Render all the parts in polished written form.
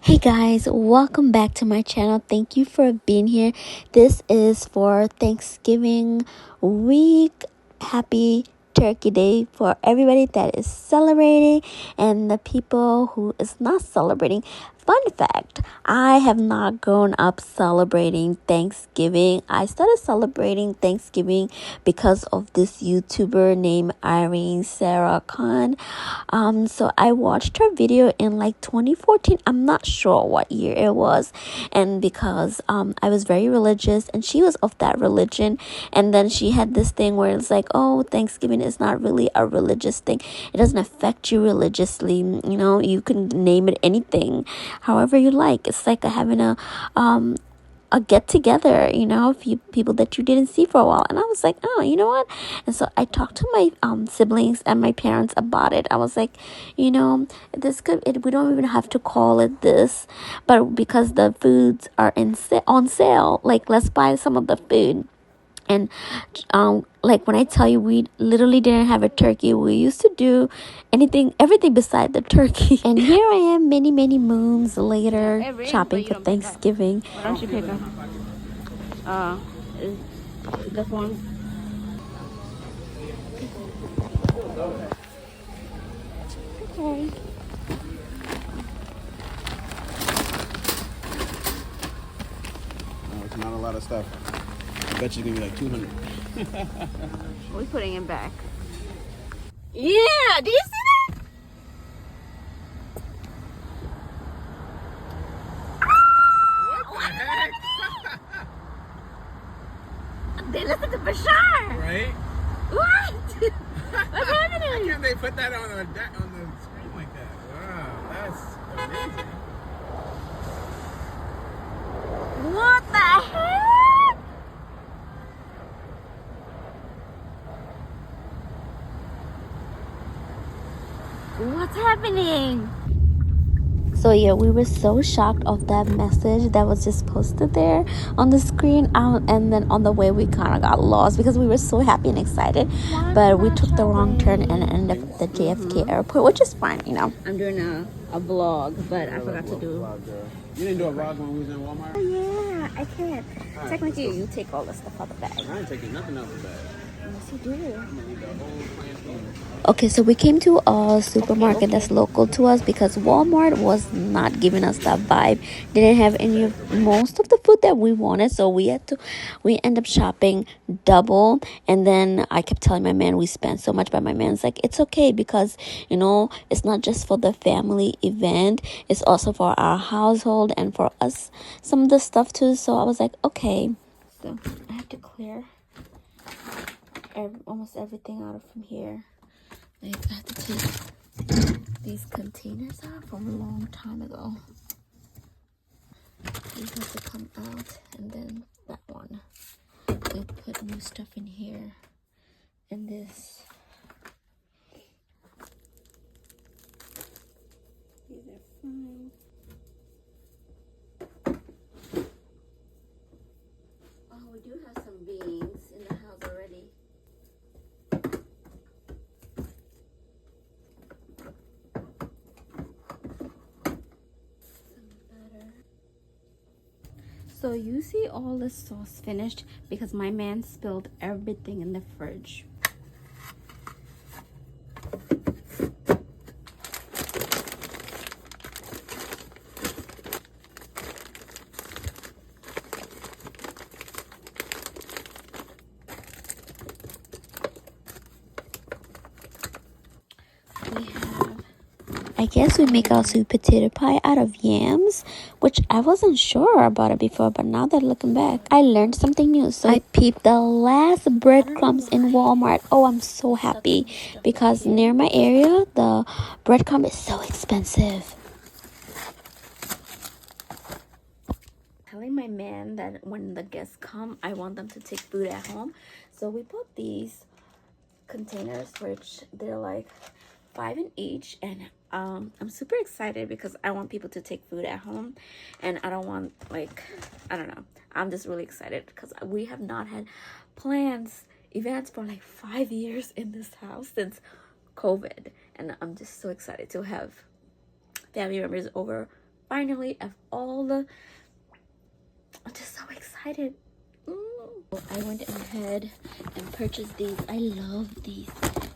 Hey guys, welcome back to my channel. Thank you for being here. This is for Thanksgiving week. Happy Turkey Day for everybody that is celebrating and the people who is not celebrating. Fun fact, I have not grown up celebrating Thanksgiving. I started celebrating Thanksgiving because of this YouTuber named Irene Sarah Khan. So I watched her video in like 2014. I'm not sure what year it was. And because I was very religious and she was of that religion. And then she had this thing where it's like, oh, Thanksgiving is not really a religious thing. It doesn't affect you religiously. You know, you can name it anything, however you like. It's like having a get together, you know, a few people that you didn't see for a while. And I was like, oh, you know what? And so I talked to my siblings and my parents about it. I was like, you know, we don't even have to call it this, but because the foods are on sale, like let's buy some of the food. And like when I tell you, we literally didn't have a turkey. We used to do everything beside the turkey. And here I am many moons later, shopping for Thanksgiving. Why don't you pick up? This one. Okay. No, it's not a lot of stuff. I bet you it's gonna be like 200. We're putting it back. Yeah, do you see that? What the heck? They listen to Bashar. Right? What? What's happening? Why can't they put that on the screen like that? Wow, that's amazing. What the heck? What's happening? So yeah, we were so shocked of that message that was just posted there on the screen, and then on the way we kind of got lost because we were so happy and excited, but we took the wrong turn and ended up at the JFK airport, which is fine, you know. I'm doing a vlog, but I forgot to do. You didn't do a vlog when we was in Walmart? Oh, yeah, I can't. Technically, you take all the stuff out of the bag. I ain't taking nothing out of the bag. Yes, you do. I'm gonna eat the whole plantain. Okay, so we came to a supermarket that's local to us because Walmart was not giving us that vibe. They didn't have most of the food that we wanted, so we end up shopping double. And then I kept telling my man we spent so much, but my man's like, it's okay because, you know, it's not just for the family event, it's also for our household and for us some of the stuff too. So I was like, okay. So I have to clear almost everything out from here. Like, I have to take these containers out from a long time ago. These have to come out, and then that one. We put new stuff in here, and this. These are fine. Oh, we do have some beans in the house already. So you see all the sauce finished because my man spilled everything in the fridge. I guess we make our sweet potato pie out of yams, which I wasn't sure about it before, but now that looking back, I learned something new. So I peeped the last breadcrumbs in Walmart. Oh, I'm so happy because near my area, the breadcrumb is so expensive. Telling my man that when the guests come, I want them to take food at home. So we bought these containers, which they're like $5 in each, and I'm super excited because I want people to take food at home, and I don't want, like, I don't know, I'm just really excited because we have not had events for like 5 years in this house since COVID, and I'm just so excited to have family members over finally, of all the, I'm just so excited. I went ahead and purchased these. I love these.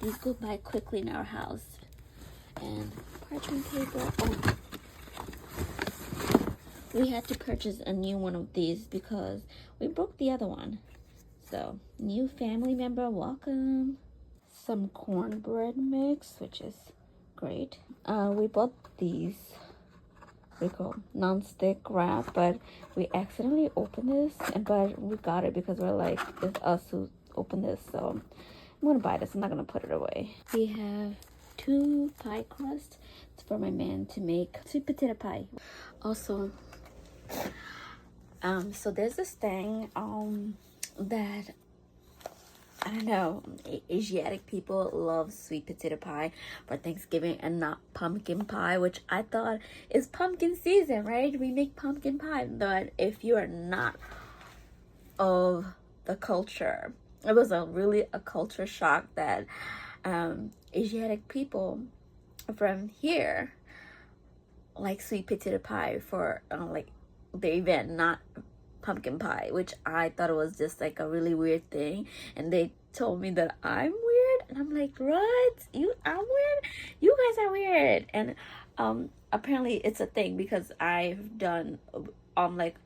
These go by quickly in our house. And parchment paper. Oh, we had to purchase a new one of these because we broke the other one. So, new family member, welcome. Some cornbread mix, which is great. We bought these, we call non-stick wrap, but we accidentally opened this, but we got it because we're like, it's us who opened this, so I'm gonna buy this. I'm not gonna put it away. We have 2 pie crusts. It's for my man to make sweet potato pie. Also, so there's this thing that I don't know, Asiatic people love sweet potato pie for Thanksgiving and not pumpkin pie, which I thought is pumpkin season, right? We make pumpkin pie. But if you are not of the culture, it was really a culture shock that Asiatic people from here like sweet potato pie for like the event, not pumpkin pie, which I thought it was just like a really weird thing. And they told me that I'm weird, and I'm like, what? I'm weird? You guys are weird. And apparently it's a thing because I've done like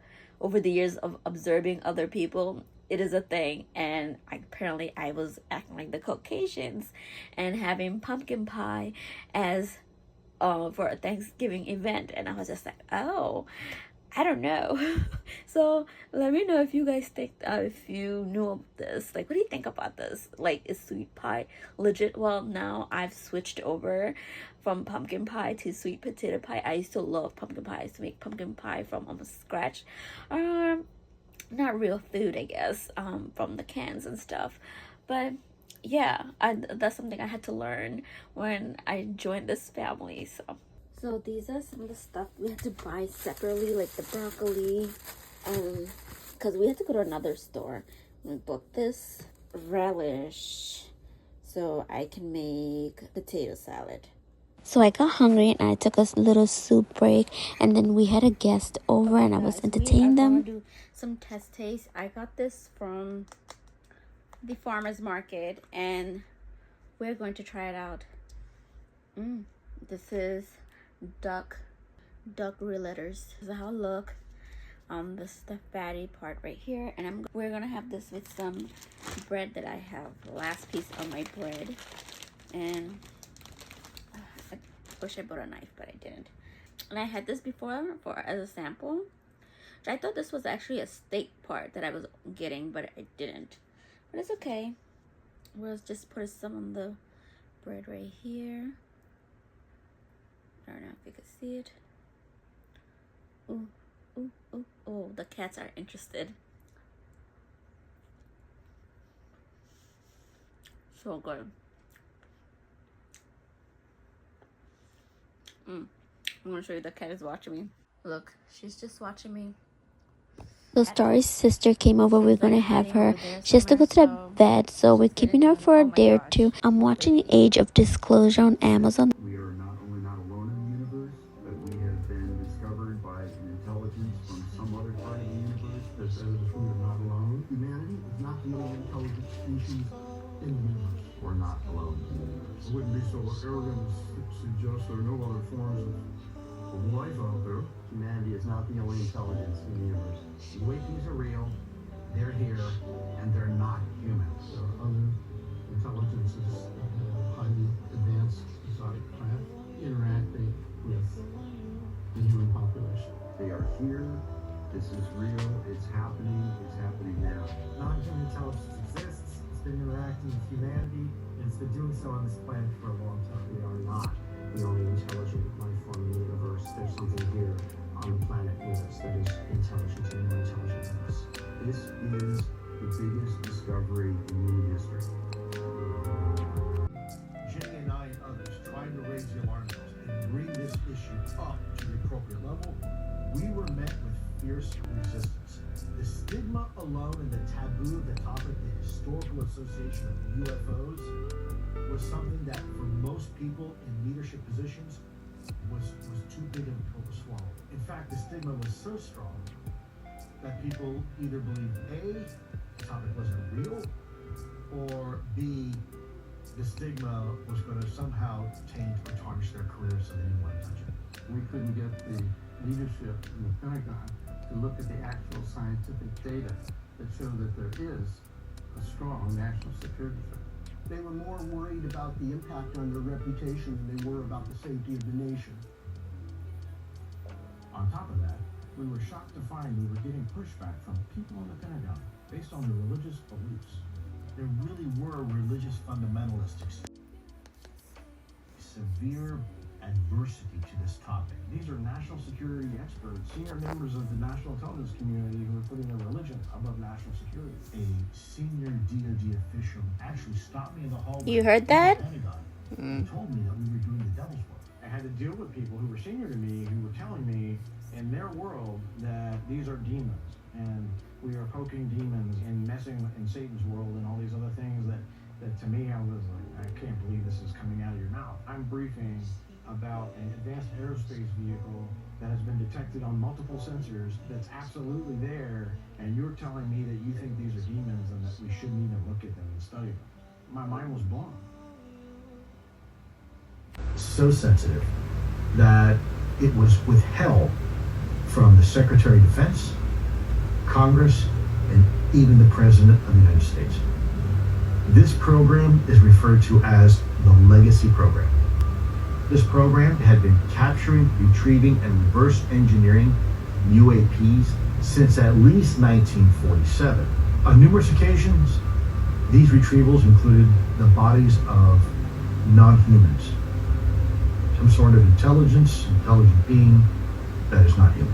over the years of observing other people, it is a thing. And apparently I was acting like the Caucasians and having pumpkin pie as for a Thanksgiving event, and I was just like, oh, I don't know. So let me know if you guys think, if you knew of this. Like, what do you think about this? Like, is sweet pie legit? Well, now I've switched over from pumpkin pie to sweet potato pie. I used to love pumpkin pie. I used to make pumpkin pie from almost scratch. Not real food, I guess, from the cans and stuff. But yeah, that's something I had to learn when I joined this family. So these are some of the stuff we had to buy separately, like the broccoli, because we had to go to another store. We bought this relish so I can make potato salad. So I got hungry and I took a little soup break, and then we had a guest over and I was entertaining them. Do some test taste. I got this from the farmer's market and we're going to try it out. This is duck letters. This is how it look. This is the fatty part right here, and we're gonna have this with some bread that I have. Last piece of my bread, and I wish I brought a knife, but I didn't. And I had this before as a sample. I thought this was actually a steak part that I was getting, but I didn't. But it's okay. We'll just put some on the bread right here. I don't know if you can see it. Ooh, ooh, ooh, oh, the cats are interested. So good. I'm gonna show you, the cat is watching me. Look, she's just watching me. So Starry's sister came over. We're gonna have her. She has to go to the vet, so we're keeping her for a day or two. I'm watching Age of Disclosure on Amazon. We are not alone in the universe, but we have been discovered by an intelligence from some other part of the universe that says we are not alone. Humanity is not the only intelligent species in the universe. We're not alone. I wouldn't be so arrogant to suggest there are no other forms of life out there. Humanity is not the only intelligence in the universe. The way things are real, they're here, and they're not humans. There are other intelligences, highly advanced exotic craft, interacting with the human population. They are here. This is real. It's happening. It's happening now. Non-human intelligence exists. It's been interacting with humanity, and it's been doing so on this planet for a long time. We are not the only intelligent life form in the universe. There's something here on the planet with us that is intelligent and more intelligent than us. This is the biggest discovery in human history. Jay and I and others trying to raise the alarm bells and bring this issue up to the appropriate level, we were met with fierce resistance. The stigma alone and the taboo of the topic, the historical association of UFOs, was something that for most people in leadership positions was too big of a pill to swallow. In fact, the stigma was so strong that people either believed A, the topic wasn't real, or B, the stigma was going to somehow taint or tarnish their careers, so they didn't want to touch it. We couldn't get the leadership in the Pentagon to look at the actual scientific data that show that there is a strong national security threat. They were more worried about the impact on their reputation than they were about the safety of the nation. On top of that, we were shocked to find we were getting pushback from people in the Pentagon based on their religious beliefs. There really were religious fundamentalists. Severe adversity to this topic. These are national security experts, senior members of the national intelligence community who are putting their religion above national security. A senior DoD official actually stopped me in the hallway. You heard that? And told me that we were doing the devil's work. I had to deal with people who were senior to me who were telling me in their world that these are demons and we are poking demons and messing in Satan's world and all these other things that to me I was like, I can't believe this is coming out of your mouth. I'm briefing about an advanced aerospace vehicle that has been detected on multiple sensors that's absolutely there, and you're telling me that you think these are demons and that we shouldn't even look at them and study them. My mind was blown. So sensitive that it was withheld from the Secretary of Defense, Congress, and even the President of the United States. This program is referred to as the Legacy Program. This program had been capturing, retrieving, and reverse engineering UAPs since at least 1947. On numerous occasions, these retrievals included the bodies of non-humans, some sort of intelligent being that is not human.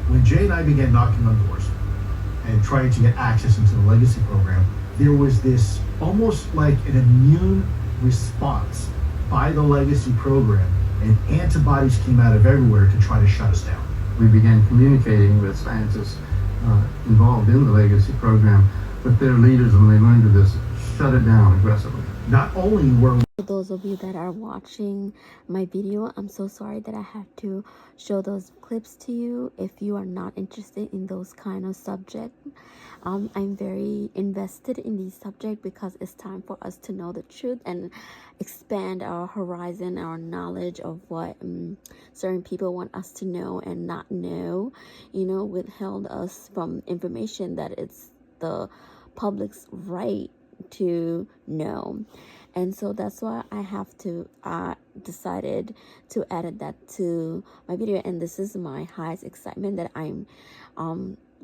When Jay and I began knocking on doors and trying to get access into the Legacy Program, there was this almost like an immune response by the Legacy Program, and antibodies came out of everywhere to try to shut us down. We began communicating with scientists involved in the Legacy Program, but their leaders, when they learned of this, shut it down aggressively. Not only were For those of you that are watching my video, I'm so sorry that I have to show those clips to you. If you are not interested in those kind of subject, I'm very invested in these subject because it's time for us to know the truth and expand our horizon, our knowledge of what certain people want us to know and not know, withheld us from information that it's the public's right to know. And so that's why I have to decided to add that to my video. And this is my highest excitement that I'm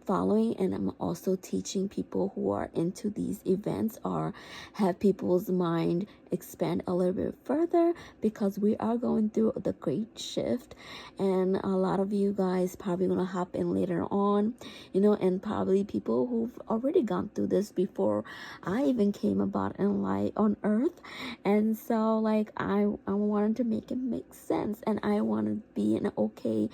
following, and I'm also teaching people who are into these events or have people's mind expand a little bit further, because we are going through the great shift, and a lot of you guys probably gonna hop in later on, and probably people who've already gone through this before I even came about in light on earth. And so like I wanted to make it make sense, and I want to be in okay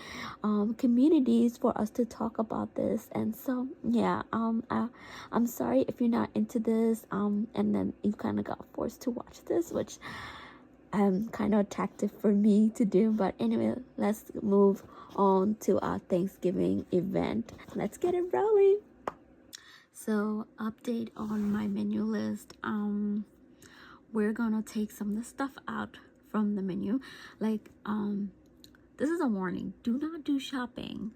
communities for us to talk about this. And so yeah, I'm sorry if you're not into this, and then you kind of got forced to watch this, which kind of attractive for me to do. But anyway, let's move on to our Thanksgiving event. Let's get it rolling. So update on my menu list. We're gonna take some of the stuff out from the menu. Like this is a warning: do not do shopping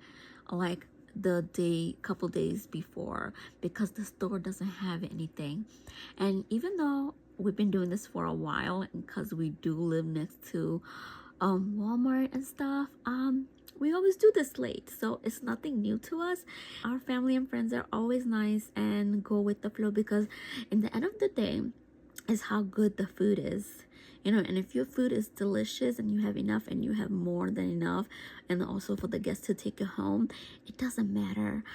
like the couple days before, because the store doesn't have anything. And even though we've been doing this for a while, and because we do live next to Walmart and stuff, we always do this late, so it's nothing new to us. Our family and friends are always nice and go with the flow, because in the end of the day is how good the food is. And if your food is delicious and you have enough and you have more than enough, and also for the guests to take it home, it doesn't matter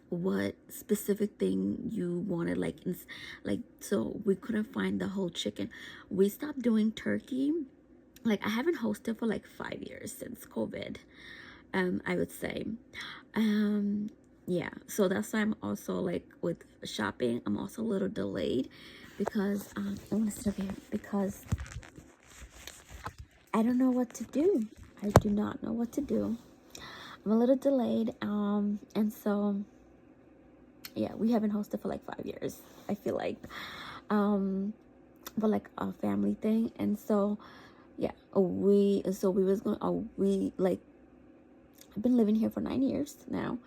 what specific thing you wanted. Like so we couldn't find the whole chicken. We stopped doing turkey. Like I haven't hosted for like 5 years since COVID, I would say. Yeah, so that's why I'm also like with shopping, I'm also a little delayed, because I want to sit up here, because I don't know what to do. I do not know what to do. I'm a little delayed. And so yeah, we haven't hosted for like 5 years, I feel like. But like a family thing. And so yeah, we was going I've been living here for 9 years now.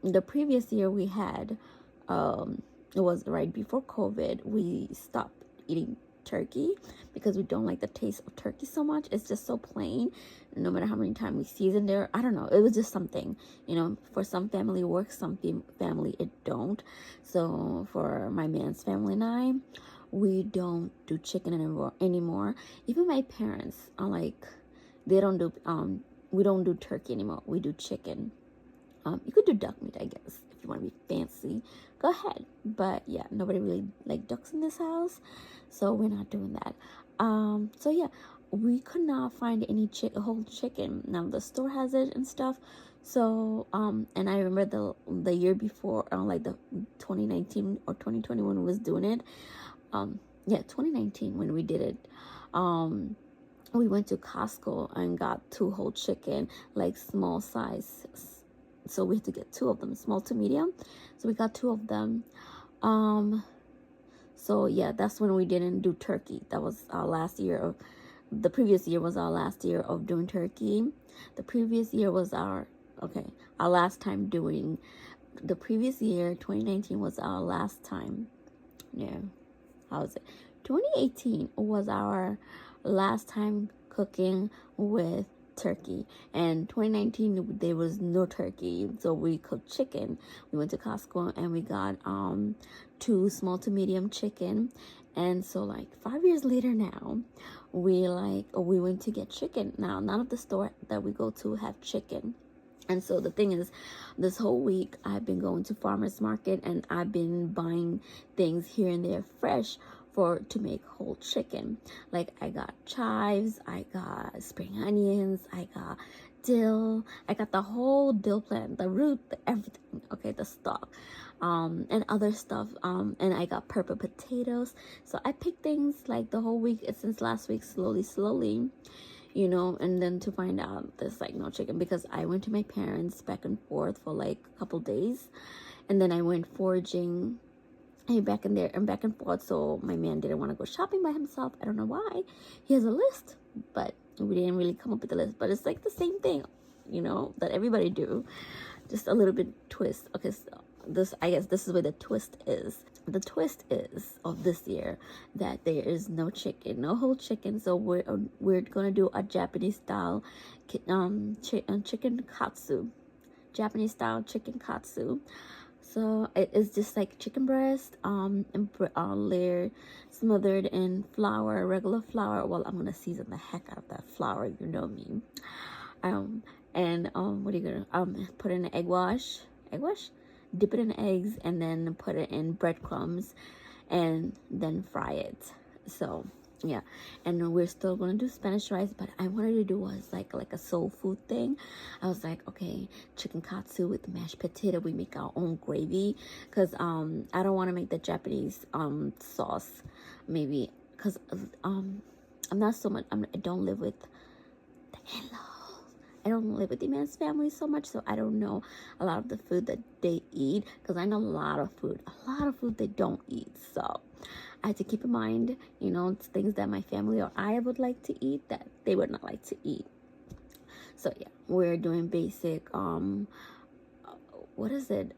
The previous year we had, it was right before COVID. We stopped eating turkey because we don't like the taste of turkey so much. It's just so plain. No matter how many times we season there, I don't know. It was just something, for some family it works, some family it don't. So for my man's family and I, we don't do chicken anymore. Even my parents are like, they don't do, we don't do turkey anymore. We do chicken. You could do duck meat, I guess, if you want to be fancy. Go ahead. But yeah, nobody really like ducks in this house, so we're not doing that. So yeah, we could not find any whole chicken. Now the store has it and stuff. So and I remember the year before, like the 2019 or 2021 was doing it. 2019 when we did it. We went to Costco and got 2 whole chicken, like small size. So we had to get 2 of them, small to medium. So we got 2 of them. So yeah, that's when we didn't do turkey. That was our last year the previous year was our last year of doing turkey. The previous year was our last time doing, the previous year, 2019 was our last time. Yeah. How was it? 2018 was our last time cooking with turkey, and 2019 there was no turkey, so we cooked chicken. We went to Costco and we got 2 small to medium chicken, and so like 5 years later now, we went to get chicken. Now none of the store that we go to have chicken. And so the thing is, this whole week I've been going to farmers market and I've been buying things here and there fresh to make whole chicken. Like I got chives, I got spring onions, I got dill, I got the whole dill plant, the root, everything, the stalk, and other stuff, and I got purple potatoes. So I picked things like the whole week since last week, slowly, and then to find out there's like no chicken, because I went to my parents back and forth for like a couple days, and then I went foraging back in there and back and forth. So my man didn't want to go shopping by himself. I don't know why. He has a list, but we didn't really come up with a list. But it's like the same thing, that everybody do, just a little bit twist. Okay, so I guess this is where the twist is. The twist is of this year that there is no chicken, no whole chicken. So we're gonna do a Japanese style chicken katsu, Japanese style chicken katsu. So it is just like chicken breast, and layer smothered in flour, regular flour. Well, I'm gonna season the heck out of that flour, you know me. And what are you gonna put in an egg wash, dip it in eggs, and then put it in breadcrumbs, and then fry it. So yeah, and we're still gonna do Spanish rice, but I wanted to do was like a soul food thing. I was like, okay, chicken katsu with mashed potato. We make our own gravy, because I don't want to make the Japanese sauce, maybe, because I'm not so much, I don't live with the in-laws. I don't live with the man's family so much, so I don't know a lot of the food that they eat, because I know a lot of food they don't eat. So I had to keep in mind, it's things that my family or I would like to eat that they would not like to eat. So yeah, we're doing basic, what is it?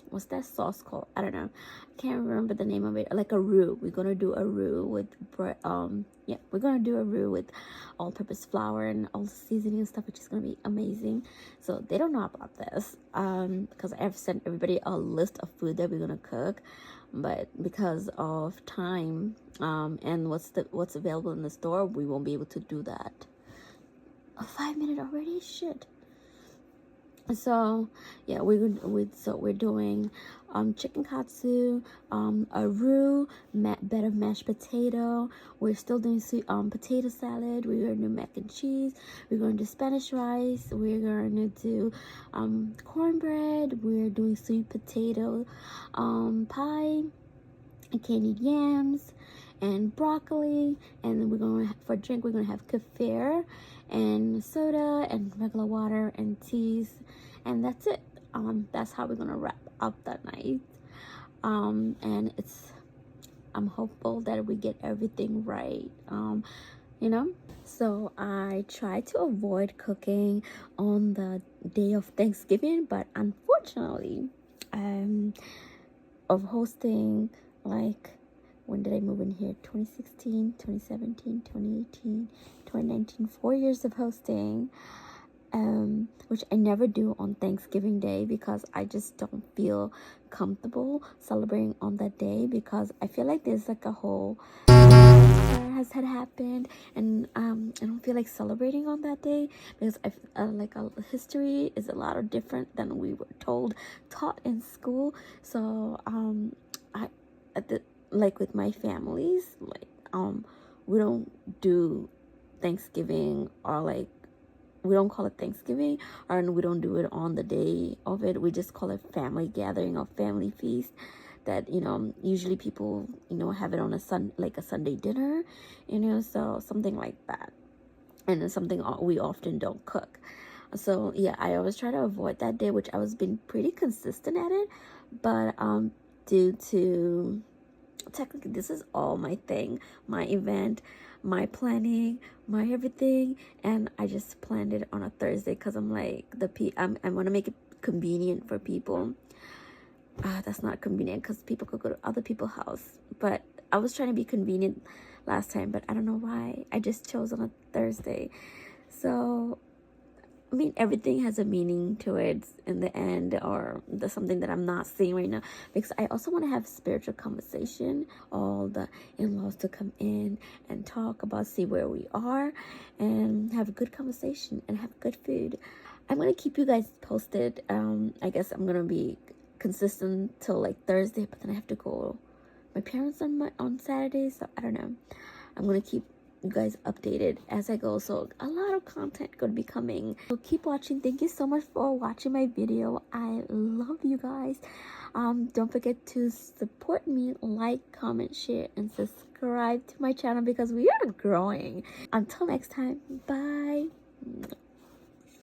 What's that sauce called? I don't know. I can't remember the name of it. Like a roux. We're gonna do a roux with bread. We're gonna do a roux with all-purpose flour and all the seasoning and stuff, which is gonna be amazing. So they don't know about this, because I've sent everybody a list of food that we're gonna cook, but because of time, and what's available in the store, we won't be able to do that. A 5-minute already? Shit. So yeah, we're doing chicken katsu, a roux, bed of mashed potato. We're still doing potato salad. We're gonna do mac and cheese. We're gonna do Spanish rice. We're gonna do cornbread. We're doing sweet potato pie, candied yams, and broccoli, and we're gonna for drink we're gonna have kefir and soda and regular water and teas, and that's it. That's how we're gonna wrap up that night. And I'm hopeful that we get everything right. You know, so I try to avoid cooking on the day of Thanksgiving, but unfortunately, of hosting, like, when did I move in here? 2016, 2017, 2018, 2019, 4 years of hosting, which I never do on Thanksgiving Day because I just don't feel comfortable celebrating on that day, because I feel like there's like a whole has had happened, and I don't feel like celebrating on that day, because history is a lot of different than we were taught in school. So like with my families, like we don't do Thanksgiving, or like we don't call it Thanksgiving, or we don't do it on the day of it. We just call it family gathering or family feast. That, you know, usually people, you know, have it on a Sunday dinner, you know, so something like that. And it's something we often don't cook. So yeah, I always try to avoid that day, which I was being pretty consistent at it, but due to technically this is all my thing, my event, my planning, my everything, and I just planned it on a Thursday because I'm like I want to make it convenient for people. That's not convenient because people could go to other people's house, but I was trying to be convenient last time, but I don't know why I just chose on a Thursday. So I mean, everything has a meaning to it in the end, or there's something that I'm not seeing right now, because I also want to have spiritual conversation, all the in-laws to come in and talk about, see where we are, and have a good conversation and have good food. I'm going to keep you guys posted. I guess I'm going to be consistent till like Thursday, but then I have to go my parents on Saturday, so I don't know. I'm going to keep you guys updated as I go, so a lot of content going to be coming, so keep watching. Thank you so much for watching my video. I love you guys. Don't forget to support me, like, comment, share, and subscribe to my channel, because we are growing. Until next time, bye.